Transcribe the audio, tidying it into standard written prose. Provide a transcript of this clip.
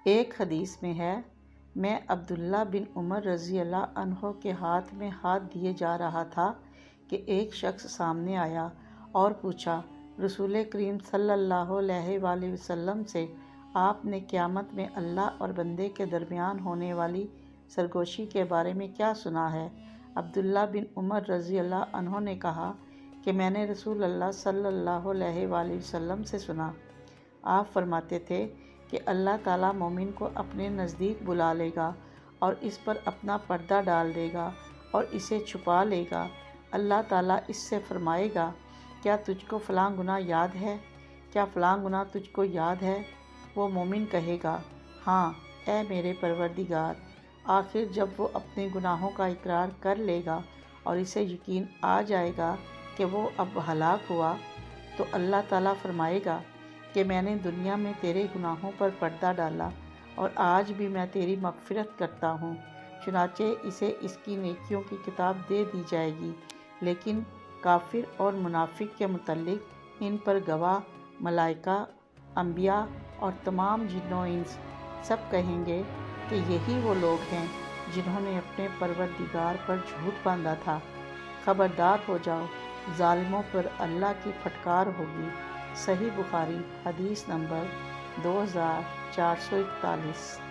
ایک حدیث میں ہے، میں عبداللہ بن عمر رضی اللہ عنہ کے ہاتھ میں ہاتھ دیے جا رہا تھا کہ ایک شخص سامنے آیا اور پوچھا، رسول کریم صلی اللہ علیہ وآلہ وسلم سے آپ نے قیامت میں اللہ اور بندے کے درمیان ہونے والی سرگوشی کے بارے میں کیا سنا ہے؟ عبداللہ بن عمر رضی اللہ عنہ نے کہا کہ میں نے رسول اللہ صلی اللہ علیہ وآلہ وسلم سے سنا۔ آپ فرماتے تھے کہ اللہ تعالیٰ مومن کو اپنے نزدیک بلا لے گا اور اس پر اپنا پردہ ڈال دے گا اور اسے چھپا لے گا۔ اللہ تعالیٰ اس سے فرمائے گا، کیا تجھ کو فلاں گناہ یاد ہے؟ کیا فلاں گناہ تجھ کو یاد ہے؟ وہ مومن کہے گا، ہاں اے میرے پروردگار۔ آخر جب وہ اپنے گناہوں کا اقرار کر لے گا اور اسے یقین آ جائے گا کہ وہ اب ہلاک ہوا، تو اللہ تعالیٰ فرمائے گا کہ میں نے دنیا میں تیرے گناہوں پر پردہ ڈالا اور آج بھی میں تیری مغفرت کرتا ہوں۔ چنانچہ اسے اس کی نیکیوں کی کتاب دے دی جائے گی، لیکن کافر اور منافق کے متعلق ان پر گواہ ملائکہ، انبیاء اور تمام جن و انس سب کہیں گے کہ یہی وہ لوگ ہیں جنہوں نے اپنے پروردگار پر جھوٹ باندھا تھا۔ خبردار ہو جاؤ، ظالموں پر اللہ کی پھٹکار ہوگی۔ صحیح بخاری، حدیث نمبر 2441۔